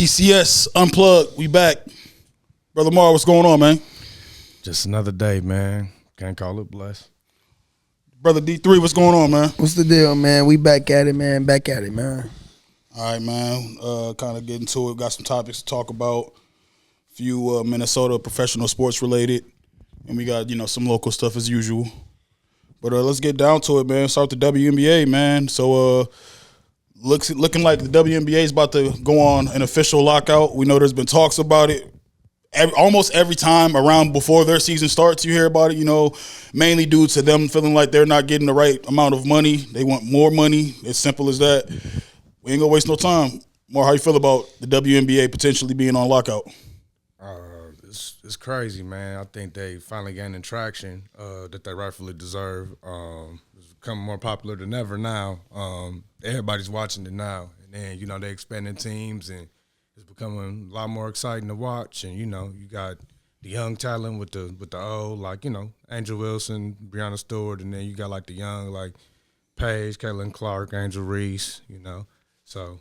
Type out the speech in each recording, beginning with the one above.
TCS Unplugged. We back. Brother Mar, what's going on, man? Just another day, man. Can't call it blessed. Brother D3, what's going on, man? What's the deal, man? We back at it, man. Back at it, man. All right, man. Kind of getting to it. Got some topics to talk about. A few Minnesota professional sports related. And we got, some local stuff as usual. But let's get down to it, man. Start with the WNBA, man. So, looking like the WNBA is about to go on an official lockout. We know there's been talks about it. Almost every time around before their season starts, you hear about it, mainly due to them feeling like they're not getting the right amount of money. They want more money. It's simple as that. We ain't going to waste no time. More, how you feel about the WNBA potentially being on lockout? It's crazy, man. I think they finally gaining traction that they rightfully deserve. It's becoming more popular than ever now. Everybody's watching it now. And then, they're expanding teams, and it's becoming a lot more exciting to watch. And, you got the young talent with the old, like, Angel Wilson, Breonna Stewart, and then you got, like, the young, like, Paige, Caitlin Clark, Angel Reese, So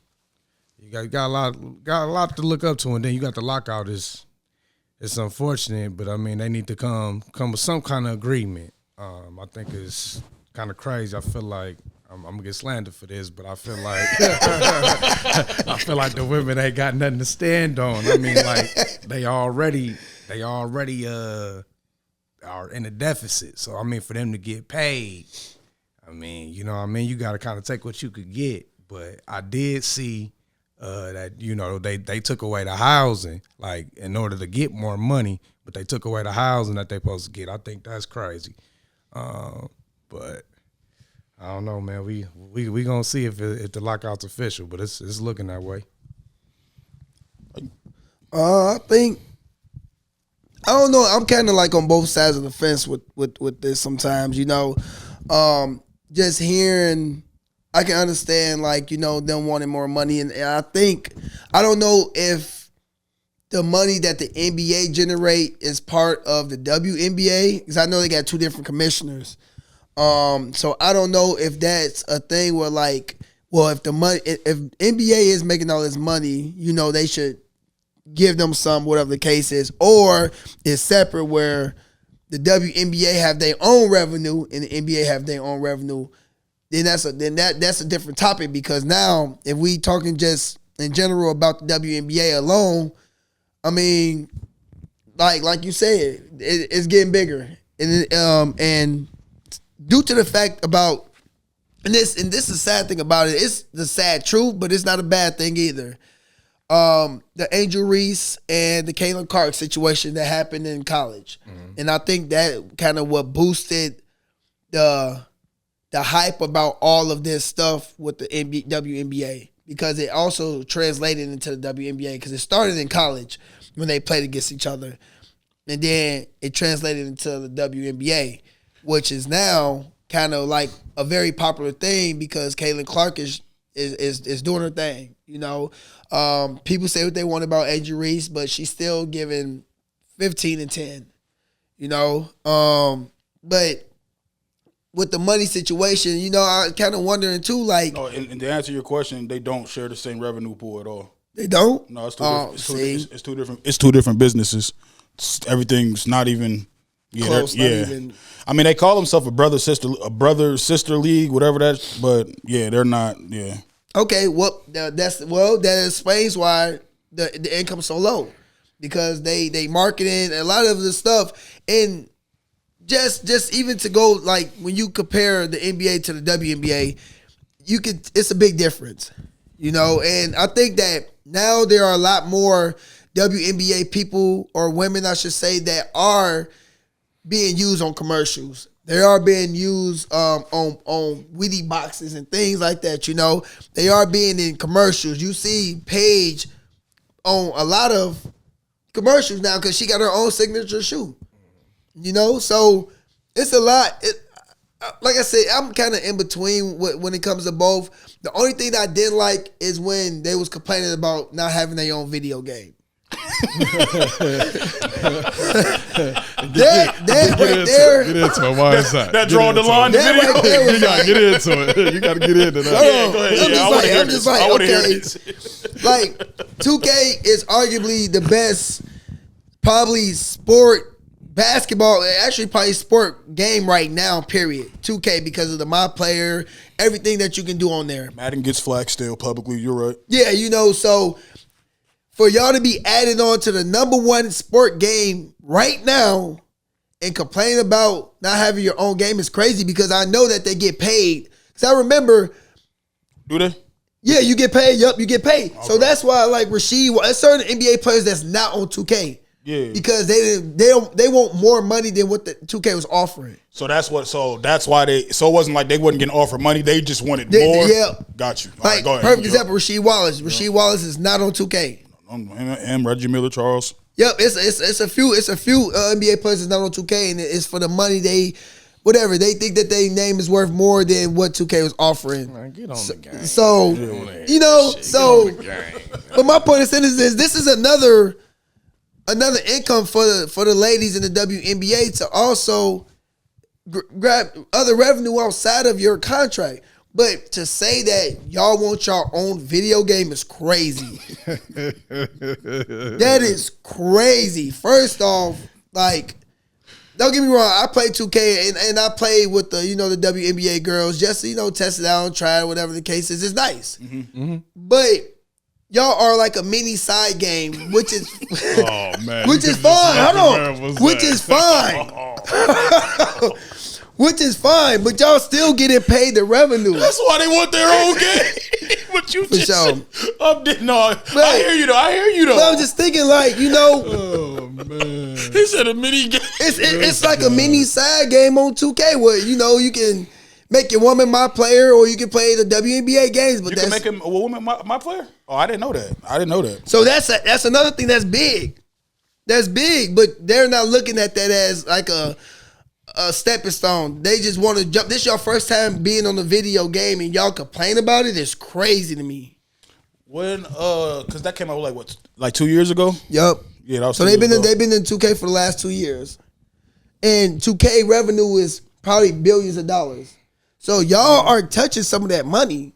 you got a lot to look up to, and then you got the lockout. It's unfortunate, but they need to come with some kind of agreement. I think it's kind of crazy. I feel like I'm gonna get slandered for this, but I feel like the women ain't got nothing to stand on. Like they already are in a deficit. So for them to get paid, you got to kind of take what you could get. But I did see that they took away the housing, like, in order to get more money, but they took away the housing that they supposed to get. I think that's crazy. But I don't know, man. We gonna see if the lockout's official, but it's looking that way. I don't know. I'm kind of like on both sides of the fence with this sometimes. Just hearing. I can understand, them wanting more money. And I don't know if the money that the NBA generate is part of the WNBA, because I know they got two different commissioners. So I don't know if that's a thing where, if NBA is making all this money, they should give them some, whatever the case is. Or it's separate where the WNBA have their own revenue and the NBA have their own revenue. Then that's a different topic, because now if we talking just in general about the WNBA alone, like you said, it's getting bigger, and due to the fact about this is the sad thing about it. It's the sad truth, but it's not a bad thing either. The Angel Reese and the Caitlin Clark situation that happened in college, and I think that kind of what boosted the hype about all of this stuff with the WNBA, because it also translated into the WNBA, because it started in college when they played against each other, and then it translated into the WNBA, which is now kind of like a very popular thing because Caitlin Clark is doing her thing. People say what they want about Angel Reese, but she's still giving 15 and 10. But with the money situation, I kind of wondering too, like. No, and to answer your question, they don't share the same revenue pool at all. They don't? No, it's two different. It's two different businesses. Everything's not even. Yeah, close. Even. They call themselves a brother sister league, whatever that. But yeah, they're not. Yeah. Okay, well that explains why the income's so low, because they marketing a lot of the stuff. And Just even to go, like, when you compare the NBA to the WNBA, it's a big difference, and I think that now there are a lot more WNBA people, or women, I should say, that are being used on commercials. They are being used on Wheatie boxes and things like that, They are being in commercials. You see Paige on a lot of commercials now because she got her own signature shoe. So it's a lot. Like I said, I'm kind of in between when it comes to both. The only thing that I didn't like is when they was complaining about not having their own video game. that right there. Get into it. Why is that? That drawing the line. That right there You gotta get into it. You gotta get into that. Yeah, go ahead. I'm just like, I want to hear okay. this. Like, 2K is arguably the best, probably basketball, actually probably sport game right now, period. 2K because of the My Player, everything that you can do on there. Madden gets flagged still publicly. You're right. Yeah, so for y'all to be added on to the #1 sport game right now and complain about not having your own game is crazy because I know that they get paid. Because I remember. Do they? Yeah, you get paid. Yup, you get paid. Okay. So that's why, like Rasheed, there's certain NBA players that's not on 2K. Yeah, because they want more money than what the 2K was offering. So that's why it wasn't like they wasn't getting offered money. They just wanted more. Yeah, got you. Like go ahead. Perfect example, Rasheed Wallace. Rasheed Wallace is not on 2K. And Reggie Miller, Charles. Yep, it's a few NBA players that's not on 2K, and it's for the money they think that their name is worth more than what 2K was offering. Man, get on the game. So but my point is this is another income for the ladies in the WNBA to also grab other revenue outside of your contract. But to say that y'all want your own video game is crazy. That is crazy. First off, like, don't get me wrong, I play 2K and I play with the the WNBA girls just to, test it out and try it, whatever the case is. It's nice. Mm-hmm. But y'all are like a mini side game, which is oh man, which is fine. Hold on, which is fine. Which is fine, but y'all still getting paid the revenue. That's why they want their own game. What you just said. I hear you though. But I'm just thinking like, oh man. He said a mini game. It's like a mini side game on 2K where you can make your woman my player or you can play the WNBA games. But you can make him a woman my player? Oh, I didn't know that. So that's another thing that's big. That's big, but they're not looking at that as like a stepping stone. They just want to jump. This is your first time being on the video game and y'all complain about it. It's crazy to me. When because that came out like 2 years ago. Yep. Yeah. That was so they've been in 2K for the last 2 years, and 2K revenue is probably billions of dollars. So y'all aren't touching some of that money,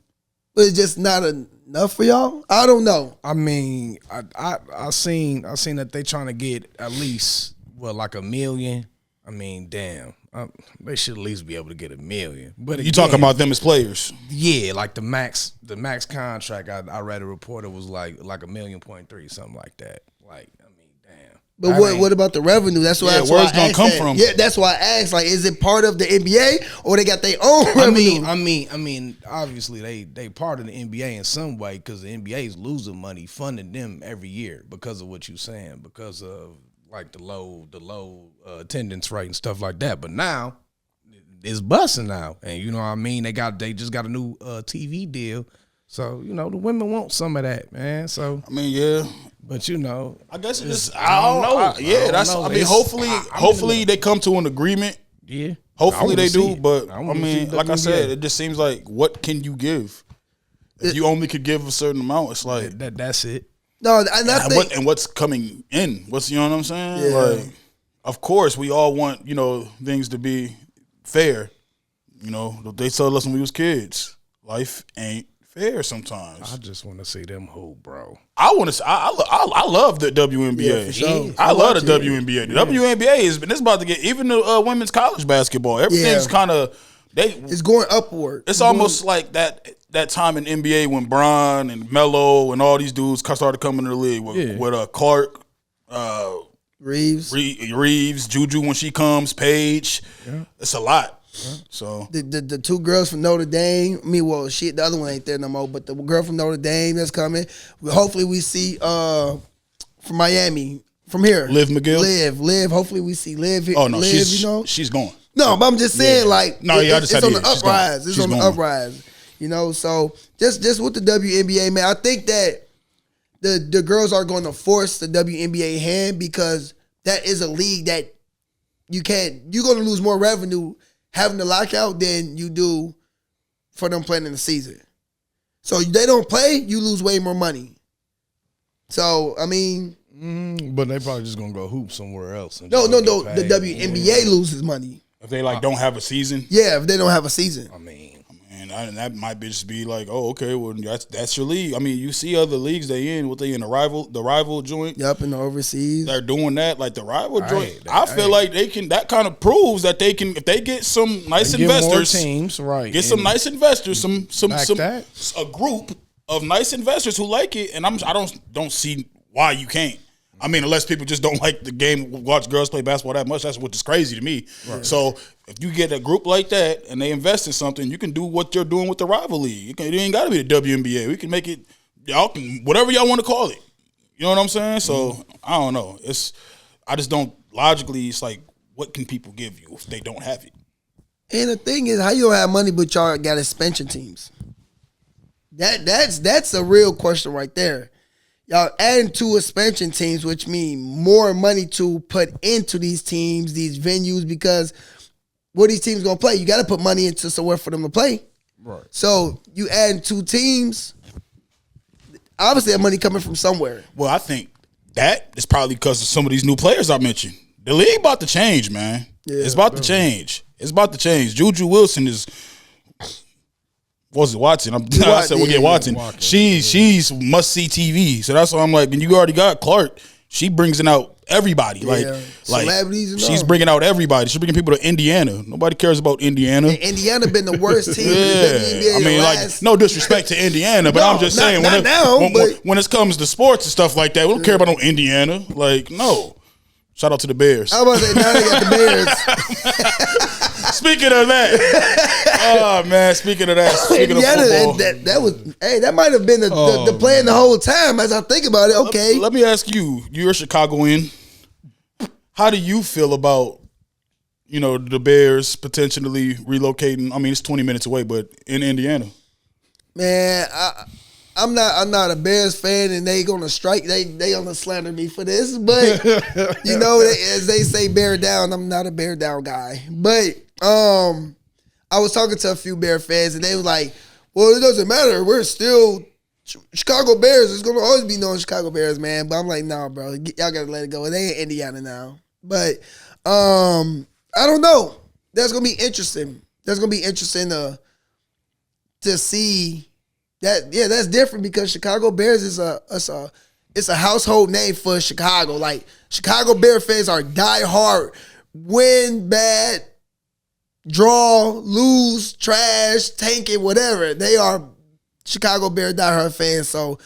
but it's just not enough for y'all. I don't know. I mean, I seen that they trying to get at least like $1 million. I mean, damn, they should at least be able to get $1 million. But you talking about them as players? Yeah, like the max contract. I read a report. It was like $1.3 million, something like that. Like, I mean, damn. But what about the revenue? That's why. Yeah, where's it gonna come from? Yeah, that's why I asked. Like, is it part of the NBA or they got their own revenue? I mean, obviously they part of the NBA in some way because the NBA is losing money funding them every year because of what you're saying, because of like the low attendance rate and stuff like that. But now it's busting now, and you know what I mean. They just got a new TV deal, so the women want some of that, man. So I mean, yeah, but I guess it just I don't know. Hopefully they come to an agreement. Yeah, hopefully they do. But I mean, like I said, it just seems like what can you give? If you only could give a certain amount, it's like that's it. No, and what's coming in? What's what I'm saying? Yeah. Like, of course, we all want things to be fair. They told us when we was kids, life ain't fair sometimes. I just want to see them hoop, bro. I want to. I love the WNBA. Yeah, for sure. I love the WNBA. The WNBA it's about to get even the women's college basketball. Everything's kind of it's going upward. It's almost like that time in NBA when Bron and Melo and all these dudes started coming to the league with Clark, Reeves, Juju when she comes, Paige. Yeah. It's a lot. Yeah. So the two girls from Notre Dame. The other one ain't there no more. But the girl from Notre Dame that's coming. Hopefully we see from Miami from here. Liv McGill. Liv. Hopefully we see Liv. Oh no, she's going. No, but I'm just saying it's on the uprise. It's on the uprise. So just with the WNBA, man, I think that the girls are going to force the WNBA hand because that is a league that you're going to lose more revenue having the lockout than you do for them playing in the season. So they don't play, you lose way more money. So, I mean. But they probably just going to go hoop somewhere else. No. The WNBA loses money. If they don't have a season? Yeah, if they don't have a season. I mean, and that might just be like, oh, okay, well that's your league. I mean, you see other leagues they in, what they in the rival joint. Yup, in the overseas. They're doing that, like the rival joint. I feel like they can. That kind of proves that they can, if they get some nice investors, more teams, right? Get some nice investors, some that. a group of nice investors who like it, and I don't see why you can't. I mean, unless people just don't like the game, watch girls play basketball that much. That's what's crazy to me. Right. So if you get a group like that and they invest in something, you can do what you're doing with the rival league. It ain't got to be the WNBA. We can make it, y'all can, whatever y'all want to call it. You know what I'm saying? So I don't know. I just don't, logically, it's like, what can people give you if they don't have it? And the thing is, how you don't have money but y'all got expansion teams? That's a real question right there. Y'all adding 2 expansion teams, which mean more money to put into these teams, these venues, because what these teams gonna play? You got to put money into somewhere for them to play. Right. So you adding 2 teams, obviously that money coming from somewhere. Well, I think that is probably because of some of these new players I mentioned. The league about to change, man. Yeah, it's about to change. It's about to change. Juju Wilson is. Was it Watson? I said we'll get Watson. She's must see TV. So that's why I'm like, and you already got Clark. She brings in out everybody. Like celebrities and she's all. bringing out everybody. She's bringing people to Indiana. Nobody cares about Indiana. And Indiana been the worst team. Yeah, I mean, like no disrespect to Indiana, but I'm just saying when it comes to sports and stuff like that, we don't care about no Indiana. Like no. Shout out to the Bears. I was about to say, now they got the Bears. Speaking of that, oh man! Speaking of football, that might have been the plan the whole time. As I think about it, okay. Let me ask you: you're a Chicagoan. How do you feel about the Bears potentially relocating? I mean, it's 20 minutes away, but in Indiana. Man, I'm not a Bears fan, and they gonna strike. They gonna slander me for this, but as they say, bear down. I'm not a bear down guy, but I was talking to a few Bear fans, and they were like, "Well, it doesn't matter. We're still Chicago Bears. It's gonna always be known Chicago Bears, man." But I'm like, "Nah, bro. Y'all gotta let it go. They ain't Indiana now." But I don't know. That's gonna be interesting. That's gonna be interesting to see. That's different because Chicago Bears is a household name for Chicago. Like Chicago Bear fans are diehard, win, bad, draw, lose, trash, tank it, whatever. They are Chicago Bear diehard fans. So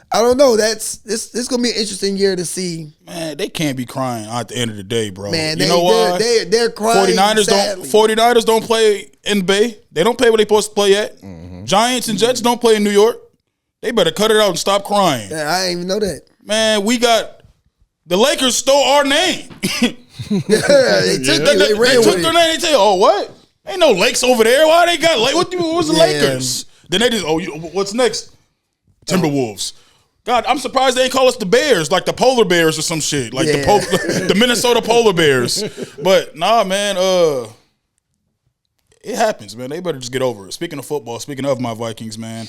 I don't know. This gonna be an interesting year to see. Man, they can't be crying at the end of the day, bro. Man, you know why? They're crying. 49ers don't play in the Bay. They don't play where they supposed to play at. Mm-hmm. Giants and Jets don't play in New York. They better cut it out and stop crying. Yeah, I didn't even know that. Man, the Lakers stole our name. They took their name. They say, "Oh, what? Ain't no lakes over there. Why they got what was the Lakers?" Then they just, what's next? Timberwolves. God, I'm surprised they ain't call us the Bears, like the Polar Bears or some shit, like the Minnesota Polar Bears. But nah, man, it happens, man. They better just get over it. Speaking of football, speaking of my Vikings, man,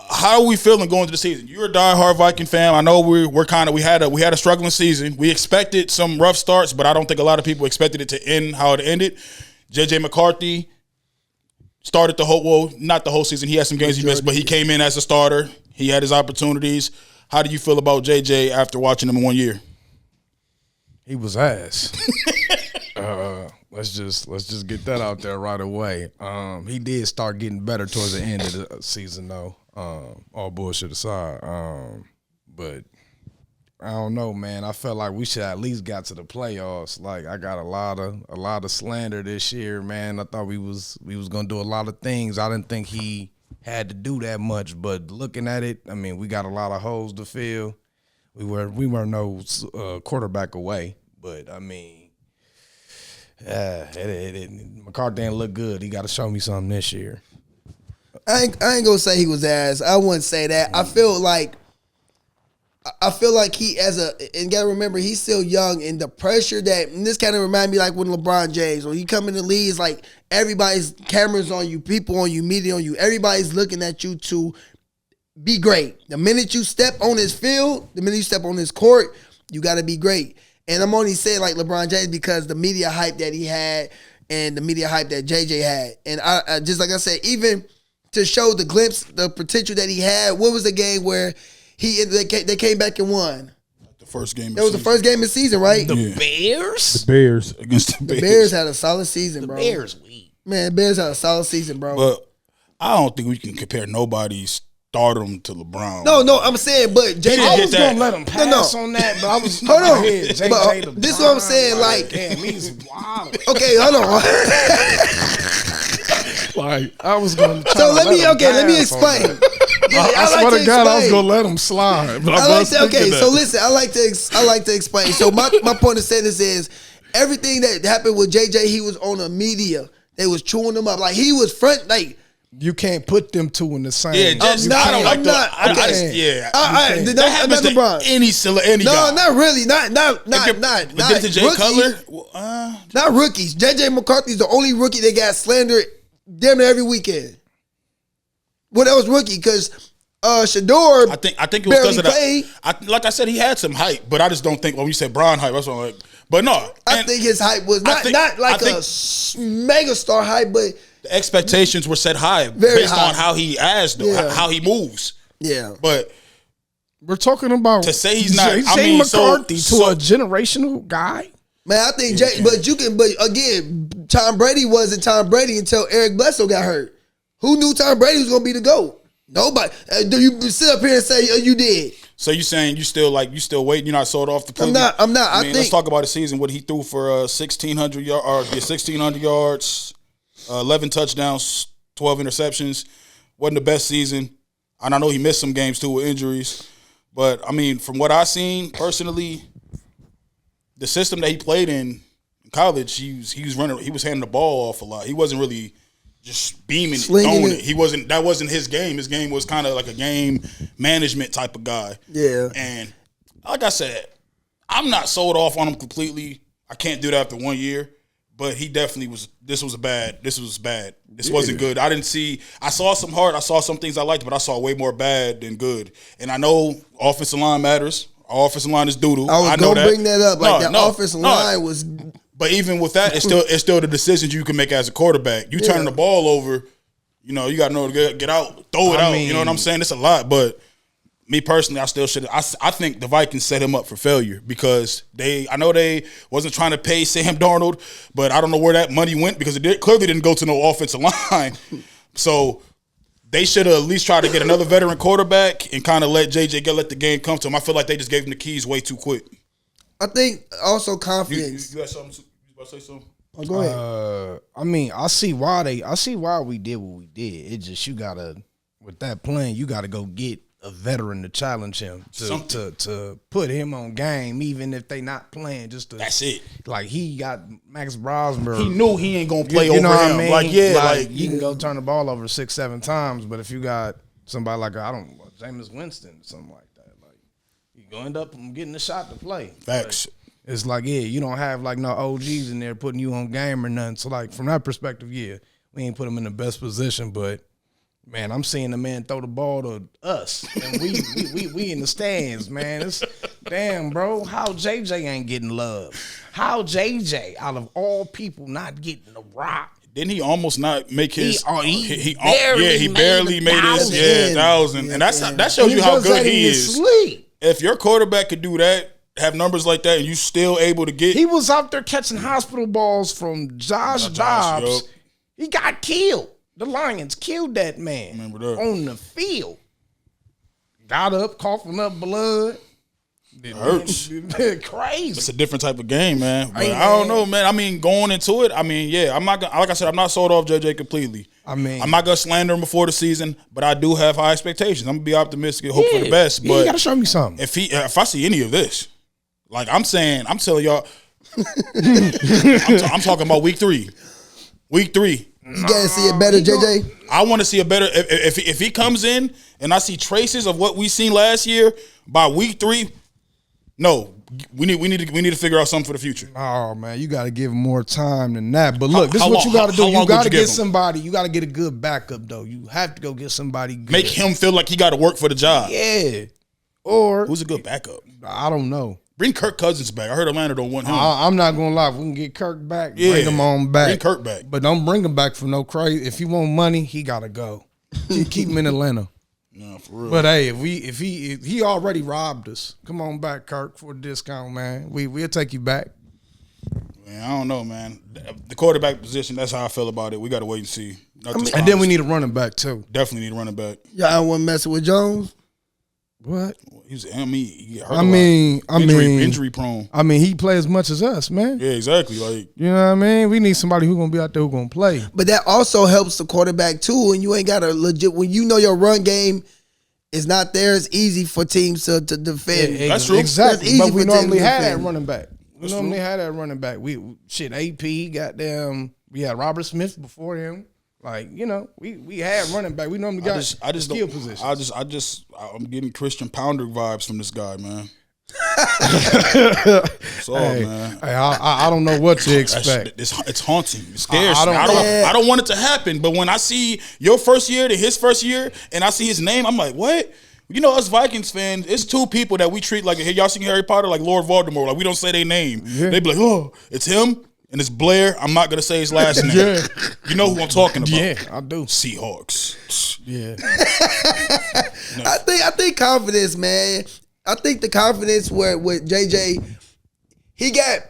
how are we feeling going into the season? You're a diehard Viking fan. I know we had a struggling season. We expected some rough starts, but I don't think a lot of people expected it to end how it ended. JJ McCarthy started not the whole season. He had some games he missed, but he came in as a starter. He had his opportunities. How do you feel about JJ after watching him in 1 year? He was ass. Let's just get that out there right away. He did start getting better towards the end of the season, though. All bullshit aside, but I don't know, man. I felt like we should at least got to the playoffs. Like I got a lot of slander this year, man. I thought we was gonna do a lot of things. I didn't think he had to do that much, but looking at it, I mean, we got a lot of holes to fill. We were no quarterback away, but I mean, McCarthy didn't look good. He got to show me something this year. I ain't gonna say he was ass. I wouldn't say that. I feel like he and gotta remember he's still young, and the pressure and this kind of remind me like when LeBron James, when he come in the league, it's like everybody's cameras on you, people on you, media on you, everybody's looking at you to be great. The minute you step on his field, the minute you step on his court, you gotta be great. And I'm only saying like LeBron James because the media hype that he had and the media hype that JJ had. And I just like I said, even to show the glimpse, the potential that he had. What was the game where they came back and won? The first game. That was the first game of the season, right? The Bears? The Bears against the The Bears. Bears had a solid season, bro. Bears weak. Man, Bears had a solid season, bro. But I don't think we can compare nobody's stardom to LeBron. No, I'm saying, but JJ. didn't I get was that. gonna let him pass on that, but I was Hold on. JJ But, this is what I'm saying, like- damn, he's wild. Okay, hold on. Like I was gonna. So let me explain. I swear to God, I was gonna let him slide. But I like to, okay, so listen, I like to explain. So my point of saying this is everything that happened with JJ, he was on the media. They was chewing him up. Like he was front, like you can't put them two in the same. Yeah, just, not- I don't like I'm the. not- I okay. just, yeah. that happens to LeBron. any No, guy. not really. Not But then to Jay rookies. Cutler, Not rookies. JJ McCarthy's the only rookie that got slandered damn near every weekend. Well, that was rookie because Shador. I think it was because of played. that. Like I said, he had some hype, but I just don't think when you said Bron hype, that's what I'm like. But no, I think his hype was not like a mega star hype, but the expectations were set high Very based high. on how he acts, though, Yeah. how he moves. yeah. But We're talking about to say he's not, JJ I mean, McCarthy so to a generational guy. Man, I think but again, Tom Brady wasn't Tom Brady until Eric Bledsoe got hurt. Who knew Tom Brady was gonna be the GOAT? Nobody. Do you sit up here and say you did? So you saying you still waiting? You're not sold off the play? I'm not. I mean, think let's talk about the season. What he threw for 1,600 yards, 1,600 yards, 11 touchdowns, 12 interceptions. Wasn't the best season, and I know he missed some games too with injuries. But I mean, from what I seen personally, the system that he played in college, he was running. He was handing the ball off a lot. He wasn't really just beaming, Slinging throwing it. it. He wasn't. That wasn't his game. His game was kind of like a game management type of guy. Yeah. And like I said, I'm not sold off on him completely. I can't do that after 1 year. But he definitely was. This was bad. This wasn't good. I didn't see. I saw some heart. I saw some things I liked, but I saw way more bad than good. And I know offensive line matters. Our offensive line is doo-doo. I was know gonna that. bring that up. Like the offensive no. line was. But even with that, it's still the decisions you can make as a quarterback. You turning the ball over, you got to know to get out, throw it out. You know what I'm saying? It's a lot. But me personally, I still should. I think the Vikings set him up for failure because I know they wasn't trying to pay Sam Darnold, but I don't know where that money went because it clearly didn't go to no offensive line. So they should have at least tried to get another veteran quarterback and kind of let JJ let the game come to him. I feel like they just gave him the keys way too quick. I think also You confidence. got something? You about to say something? Oh, go ahead. I mean, I see why we did what we did. It just you gotta with that plan, you gotta go get a veteran to challenge him to put him on game, even if they not playing. That's it. Like he got Max Brosmer. He knew he ain't gonna play you over know what him. I mean? Like you can go turn the ball over 6-7 times, but if you got somebody like Jameis Winston, something like that, like you gonna end up getting a shot to play. Facts. It's like, yeah, you don't have like no OGs in there putting you on game or nothing. So like from that perspective, yeah, we ain't put him in the best position, but man, I'm seeing the man throw the ball to us, and we in the stands, man. It's damn, bro. How JJ ain't getting love? How JJ, out of all people, not getting the rock? Didn't he almost not make his? He barely made his 1,000, and that shows you how good he is. If your quarterback could do that, have numbers like that, and you still able to get, He was out there catching hospital balls from Josh Dobbs. yup. He got killed. The Lions killed that man Remember that. on the field. Got up, coughing up blood. it hurts. Crazy. It's a different type of game, man. But Hey, I don't man. know, man. I mean, going into it, I mean, yeah, I'm not gonna. Like I said, I'm not sold off JJ completely. I mean, I'm not gonna slander him before the season, but I do have high expectations. I'm gonna be optimistic and hope for the best. you But gotta show me something. if I see any of this, like I'm telling y'all, I'm talking about week 3. Week 3. You gotta see it better, JJ. I want to see a better. If he comes in and I see traces of what we seen last year by week 3, no, we need to figure out something for the future. Oh man, you got to give him more time than that. But look, this How is what long- you got to do. how long You would got you to give get him? somebody. You got to get a good backup though. You have to go get somebody good. Make him feel like he got to work for the job. yeah. Or Who's a good backup? I don't know. Bring Kirk Cousins back. I heard Atlanta don't want him. I'm not gonna lie. If we can get Kirk back, Yeah. bring him on back. Bring Kirk back. But don't bring him back for no crazy. If you want money, he gotta go. Keep him in Atlanta. No, for real. But hey, if he already robbed us, come on back, Kirk, for a discount, man. We'll take you back. Man, I don't know, man. The quarterback position, that's how I feel about it. We got to wait and see. And then we need a running back too. Definitely need a running back. Y'all wasn't messing with Jones? What? He hurt a lot. Injury prone. I mean, he play as much as us, man. Yeah, exactly. Like, You know what I mean? We need somebody who's gonna be out there who's gonna play. But that also helps the quarterback too, and you ain't got a legit. When you know your run game is not there, it's easy for teams to defend. That's true. Exactly. That's easy But we for normally teams to had that defend. running back. We normally had that running back. AP, goddamn. We had Robert Smith before him. Like, you know, we had running back. We normally got skill positions. I'm getting Christian Pounder vibes from this guy, man. So, man. Hey, I don't know what to expect. It's haunting. It scares I me. don't- I don't want it to happen. But when I see your first year to his first year, and I see his name, I'm like, what? You know, us Vikings fans, it's two people that we treat like, hey, y'all seen Harry Potter, like Lord Voldemort. Like, we don't say their name. Yeah. They be like, oh, it's him and it's Blair. I'm not gonna say his last name. Yeah. You know who I'm talking about? Yeah, I do. Seahawks. Yeah. I think confidence, man. I think the confidence with JJ, he got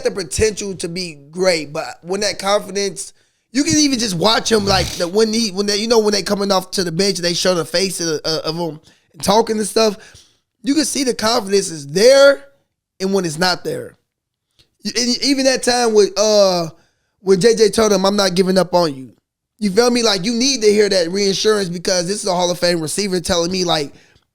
the potential to be great, but when that confidence, you can even just watch him like when they coming off to the bench, they show the face of him and talking and stuff. You can see the confidence is there, and when it's not there. And even that time when JJ told him, "I'm not giving up on you." You feel me? Like, you need to hear that reassurance, because this is a Hall of Fame receiver telling me, like,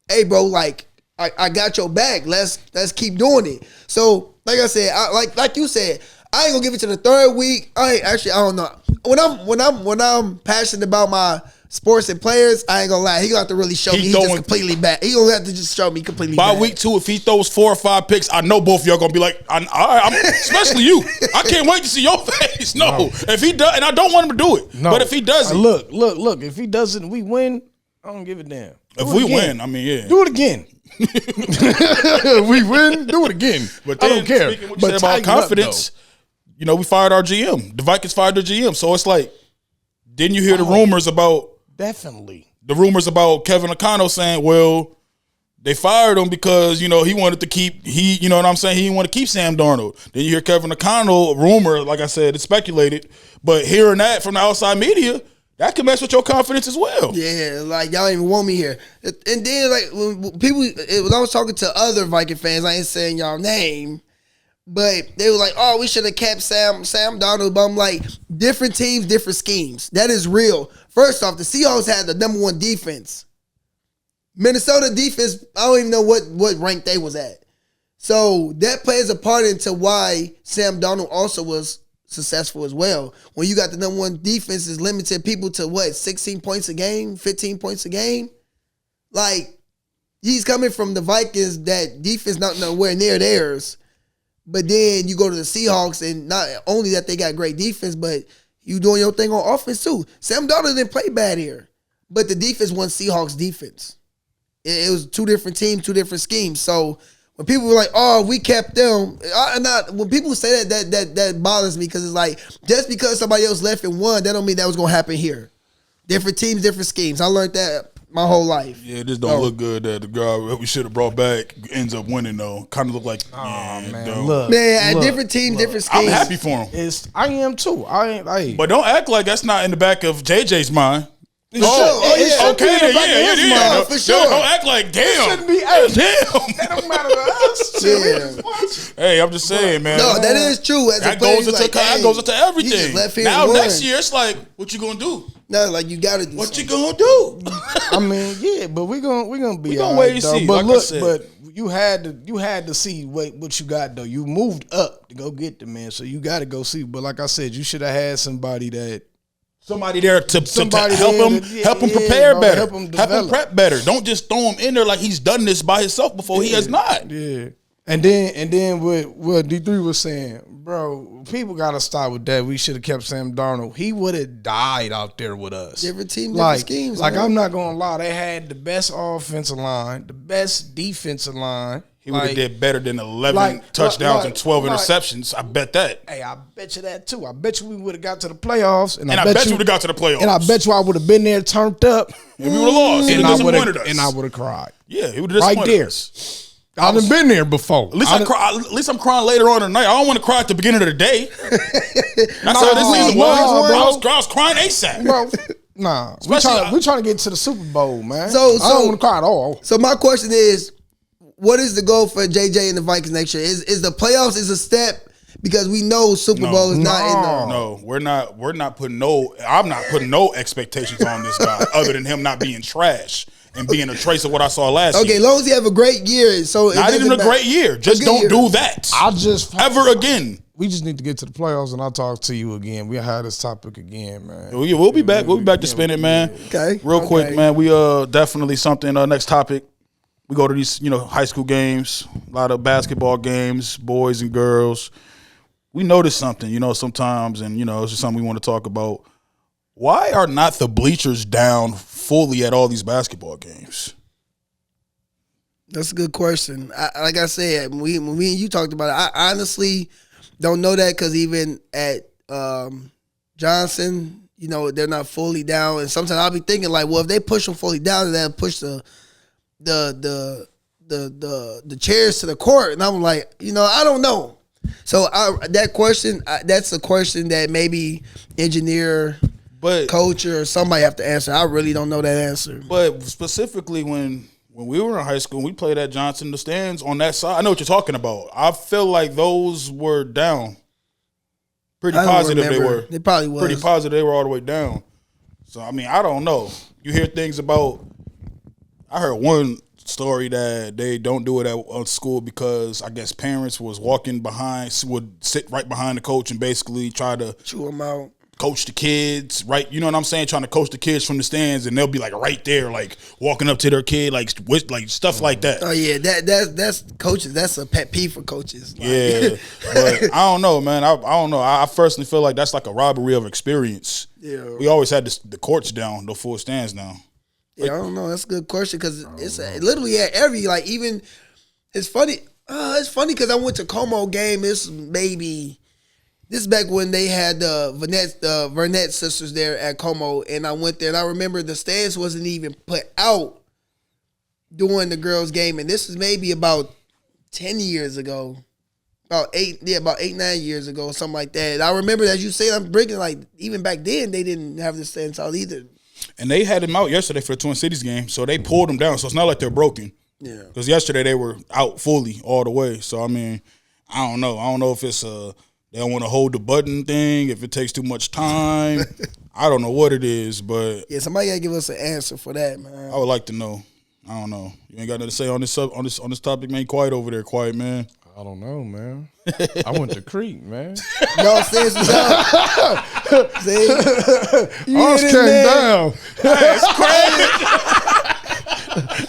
"Hey, bro, like I got your back. Let's keep doing it." So, like I said, like you said, I ain't gonna give it to the third week. I don't know. When I'm passionate about my sports and players, I ain't gonna lie. He gonna have to really show me he's just completely back. He gonna have to just show me completely By back. week 2, if he throws 4 or 5 picks, I know both of y'all gonna be like, all right, especially you. I can't wait to see your face. No. If he does, and I don't want him to do it. No. But if he doesn't, Look. If he doesn't, we win. I don't give a damn. if we win, I mean, yeah. Do it again. We win. Do it again. But I then, don't care. speaking what you said about tighten up, confidence, you know, we fired our GM. The Vikings fired their GM. So it's like, didn't you hear the rumors about definitely. Kevin O'Connell saying, well, they fired him because, you know, he wanted to keep, you know what I'm saying? He didn't want to keep Sam Darnold. Then you hear Kevin O'Connell, rumor, like I said, it's speculated. But hearing that from the outside media, that can mess with your confidence as well. Yeah, like, y'all even want me here. And then, like, when I was talking to other Viking fans, I ain't saying y'all name, but they were like, "Oh, we should have kept Sam Darnold." But I'm like, different teams, different schemes. That is real. First off, the Seahawks had the number 1 defense. Minnesota defense, I don't even know what rank they was at. So that plays a part into why Sam Darnold also was successful as well. When you got the number 1 defense, is limited people to 16 points a game, 15 points a game. Like, he's coming from the Vikings, that defense not nowhere near theirs. But then you go to the Seahawks, and not only that they got great defense, but you doing your thing on offense too. Sam Darnold didn't play bad here, but the defense wasn't Seahawks defense. It was 2 different teams, 2 different schemes. So when people were like, "Oh, we kept them," when people say that bothers me, because it's like, just because somebody else left and won, that don't mean that was gonna happen here. Different teams, different schemes. I learned that my whole life. Yeah, this don't look good that the guy that we should have brought back ends up winning, though. Kind of look like, man, look. Man, different teams, different schemes. I'm happy for him. I am too. But don't act like that's not in the back of JJ's mind. Yeah, Okay, yeah. for sure. Don't act like, damn. Shouldn't be. Damn. That don't matter to us. Yeah. Hey, I'm just saying, man. No, that is true. As That a player, goes into like, hey, everything. you just left here Now and won. next year, it's like, what you gonna do? No, like, you gotta do What something. you gonna do? I mean, yeah, but we're gonna be. We gonna all wait right, and though. see, But like I look, said. but you had to see what you got though. You moved up to go get the man, so you got to go see. But like I said, you should have had somebody there to help there him to- help him yeah, prepare bro, better, help him help him develop. prep better. Don't just throw him in there like he's done this by himself before. He has not. Yeah. And then what D3 was saying, bro, people gotta stop with that. We should have kept Sam Darnold. He would have died out there with us. Different team, different schemes. Like, man. I'm not gonna lie, they had the best offensive line, the best defensive line. He would have Like- did better than 11 like- touchdowns like- and 12 like- interceptions. I bet that. Hey, I bet you that too. I bet you we would have got to the playoffs, And I bet you would have got to the playoffs. and I bet you I would have been there, turned up, And we would have lost. and And I it would disappointed us. have, cried Yeah, he would have right disappointed there. us. I done been there before. At least at least I'm crying later on in the night. I don't want to cry at the beginning of the day. That's how this season was. bro. I was crying ASAP. bro. Nah, Especially- we trying to get to the Super Bowl, man. So- I don't want to cry at all. So my question is, what is the goal for JJ and the Vikings next year? Is the playoffs is a step because we know Super Bowl is not in the. No, we're not putting no. I'm not putting no expectations on this guy other than him not being trash and being a trace of what I saw last Okay, year. as long as he have a great year, so it Not doesn't even a matter. great year. Just good don't year. do that I just ever again. We just need to get to the playoffs, and I'll talk to you again. We'll have this topic again, man. We'll be back. We'll be back to spin it, man. Okay. Real quick, Okay. man. We definitely something. Next topic. We go to these, high school games, a lot of basketball games, boys and girls. We notice something, sometimes, and it's just something we want to talk about. Why are not the bleachers down fully at all these basketball games? That's a good question. Like I said, when me and you talked about it, I honestly don't know that because even at Johnson, they're not fully down. And sometimes I'll be thinking like, well, if they push them fully down, then they'll push the chairs to the court. And I'm like, I don't know. So that question, that's a question that maybe engineer, coach, or somebody have to answer. I really don't know that answer. But specifically when we were in high school, we played at Johnson, the stands on that side. I know what you're talking about. I feel like those were down. Pretty I don't positive they remember. were. They probably was. Pretty positive they were all the way down. So, I don't know. You hear things about – I heard one story that they don't do it at school because I guess parents was walking behind – would sit right behind the coach and basically try to – Chew them out. coach the kids, right? You know what I'm saying? Trying to coach the kids from the stands, and they'll be like right there, like walking up to their kid, like stuff like that. Oh yeah, that's coaches. That's a pet peeve for coaches. Like, Yeah, but I don't know, man. I don't know. I personally feel like that's like a robbery of experience. Yeah. We always had the courts down, the full stands down. Yeah, I don't know. That's a good question because it's literally at every even. It's funny. It's funny because I went to Como game. This is back when they had the Vernette sisters there at Como, and I went there and I remember the stands wasn't even put out during the girls' game, and this is maybe about 10 years ago, about 9 years ago, or something like that. And I remember, as you say, I'm bringing like even back then they didn't have the stands out either. And they had them out yesterday for the Twin Cities game, so they pulled them down. So it's not like they're broken. Yeah. Because yesterday they were out fully all the way. So I don't know. I don't know if it's they don't want to hold the button thing, if it takes too much time. I don't know what it is, but Yeah, somebody gotta give us an answer for that, man. I would like to know. I don't know. You ain't got nothing to say on this topic, man. Quiet over there, quiet man. I don't know, man. I went to Creek, man. No, sis, what's up? See? You Ours hit it, came man. down. It's crazy.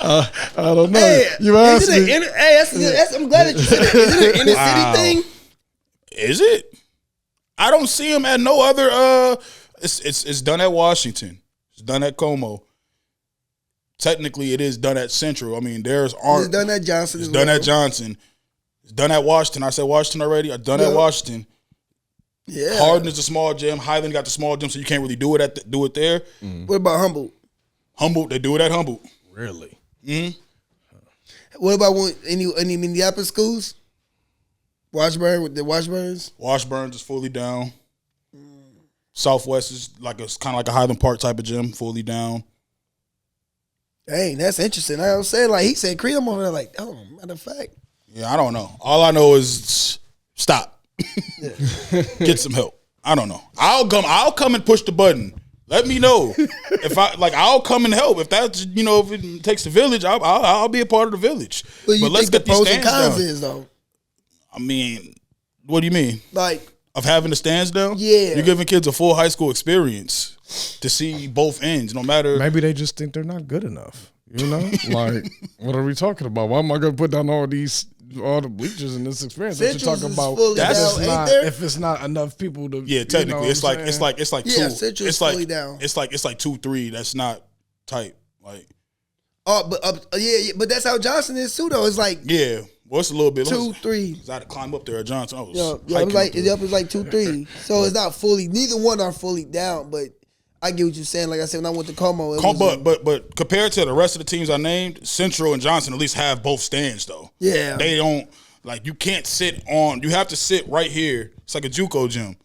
I don't know. Hey, You asked is it me. that's I'm glad that you said it. Is it an inner Wow. city thing? Is it? I don't see him at no other. It's done at Washington. It's done at Como. Technically, it is done at Central. I mean, It's done at Johnson. It's as done well. at Johnson. It's done at Washington. I said Washington already. I've done at Yeah. Washington. Yeah. Hardin is a small gym. Highland got the small gym, so you can't really do it there. What about Humboldt? Humboldt, they do it at Humboldt. Really? What about any Minneapolis schools? Washburn with the Washburns? Washburns is fully down. Southwest is kind of like a Highland Park type of gym, fully down. Dang, that's interesting. I was saying, like, he said Creed, I'm over there like, oh, matter of fact. Yeah, I don't know. All I know is stop. Get some help. I don't know. I'll come and push the button. Let me know if I'll come and help. If that's if it takes the village, I'll be a part of the village. Well, you But let's think the get these pros and stands cons down. is, though? I mean, what do you mean? Like, Of having the stands down? Yeah. You're giving kids a full high school experience to see both ends, no matter. Maybe they just think they're not good enough. You know, like what are we talking about? Why am I going to put down all the bleachers in this experience? What Central's you're talking is about? fully down, ain't there? If it's not enough people to, Yeah, technically, it's like Yeah, two. Central's fully down. It's like 2-3. That's not tight. Like Oh, but but that's how Johnson is too, though. It's like Yeah. Well, it's a little bit. 2-3. I had to climb up there at Johnson. I was It's like 2-3. So it's not fully. Neither one are fully down, but I get what you're saying. Like I said, when I went to Como, but compared to the rest of the teams I named, Central and Johnson at least have both stands though. Yeah. They don't you can't sit on. You have to sit right here. It's like a JUCO gym.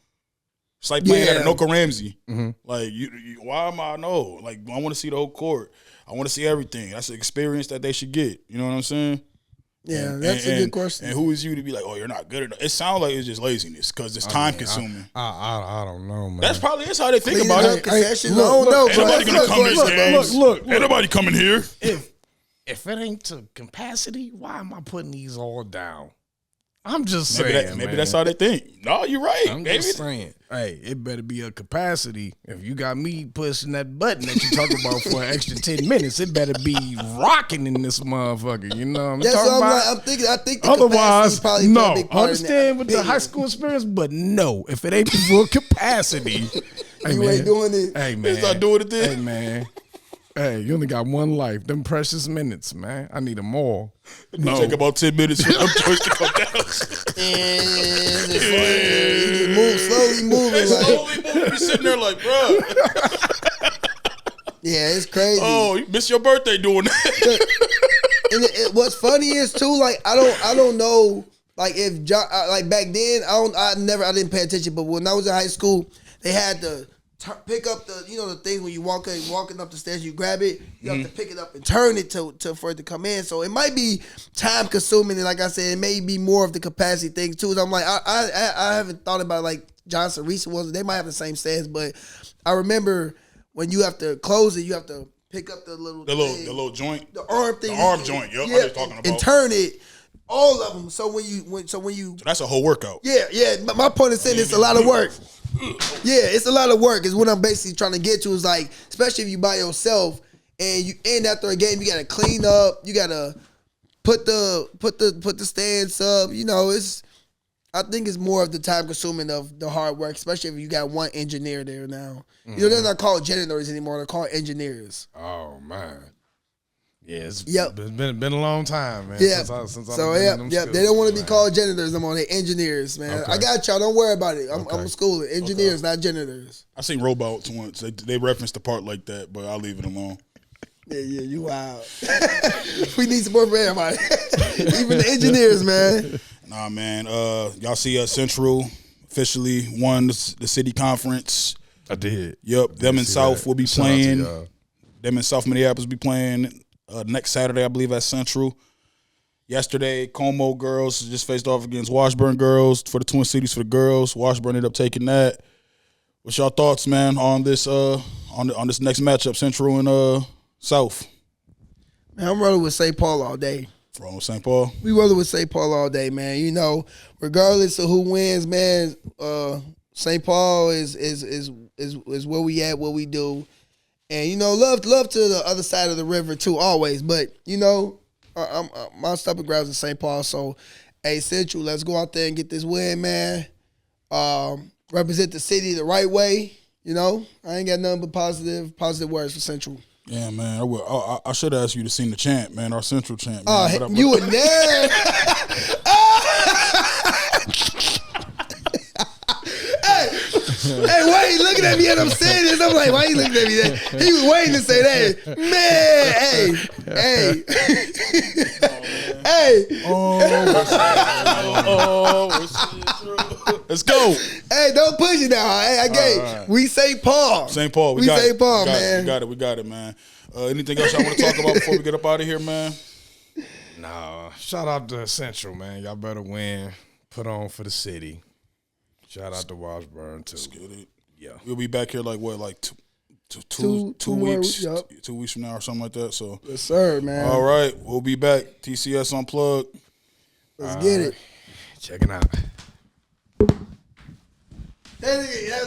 It's like playing at Anoka Ramsey. Mm-hmm. Like why am I no? Like I want to see the whole court. I want to see everything. That's an experience that they should get. You know what I'm saying? Yeah, that's a good question. And who is you to be like, oh, you're not good enough? It sounds like it's just laziness because it's time consuming. I don't know, man. That's probably how they think about it. I don't know, Ain't bro. nobody gonna come to these games. Look. Ain't nobody coming here. If it ain't to capacity, why am I putting these all down? I'm just saying, maybe that's how they think. No, you're right. I'm just saying. Hey, it better be a capacity. If you got me pushing that button that you talk about for an extra 10 minutes, it better be rocking in this motherfucker. You know what I'm That's talking what about? I'm thinking. I think the Otherwise, probably no. a big I part understand with the high school experience, but no. If it ain't for capacity, hey, You man. ain't doing it. Hey, man. It's not doing it then. Hey, man. Hey, you only got one life. Them precious minutes, man. I need them all. No. Take about 10 minutes for them joints to come down. Slowly moving. Slowly moving. You sitting there like, bro. Yeah, it's crazy. Oh, you missed your birthday doing that. And what's funny is too, like I don't know, like if like back then I didn't pay attention, but when I was in high school, they had to pick up the the thing when you walking up the stairs, you grab it, you have to pick it up and turn it to for it to come in. So it might be time consuming, and like I said, it may be more of the capacity thing too. So I'm like I haven't thought about like Johnson recent ones. They might have the same stats, but I remember when you have to close it, you have to pick up the little joint, the arm thing, joint. Yep, yeah, I was talking about, and turn it. All of them. So when you so that's a whole workout. Yeah. My point is saying it's a lot of work. Yeah, it's a lot of work. Is what I'm basically trying to get to. Is like, especially if you by yourself and you end after a game, you gotta clean up. You gotta put the stands up. I think it's more of the time consuming of the hard work, especially if you got one engineer there now. They're not called janitors anymore. They're called engineers. Oh man. Yeah, it's Yep. been a long time, man. Yeah. Since So I've been in them They schools, don't want to be man. called janitors no more. They engineers, man. Okay. I got y'all. Don't worry about it. I'm Okay. a schooler. Engineers, not janitors. I seen robots once. They referenced the part like that, but I'll leave it alone. Yeah, you wild. We need support for everybody, even the engineers, man. Nah, man. Y'all see Central officially won the city conference. I did. Yep, them in see South that. will be Shout out to playing. y'all. Them in South Minneapolis will be playing next Saturday, I believe, at Central. Yesterday, Como girls just faced off against Washburn girls for the Twin Cities for the girls. Washburn ended up taking that. What's y'all thoughts, man, on this on this next matchup, Central and South? Man, I'm rolling with St. Paul all day. From St. Paul. We rolling with St. Paul all day, man. Regardless of who wins, man, St. Paul is where we at, what we do. And love to the other side of the river too, always. But my stopping grounds is St. Paul. So, hey, Central, let's go out there and get this win, man. Represent the city the right way. I ain't got nothing but positive words for Central. Yeah, man. I should have asked you to sing the chant, man. Our Central chant. Man. Oh, you were there. Hey, why he looking at me and I'm saying this? I'm like, why he looking at me? He was waiting to say that. Man, hey. Let's go. Hey, don't push it now. Hey, right. We St. Paul. St. Paul. We St. Paul, man. We got it, man. Anything else y'all want to talk about before we get up out of here, man? Nah, shout out to Central, man. Y'all better win. Put on for the city. Shout out to Washburn too. Let's get it. Yeah. We'll be back here like two more weeks, weeks, yep. 2 weeks from now or something like that. So, Yes, sir, man. all right, we'll be back. TCS Unplugged. Let's get it. Checking out. That nigga,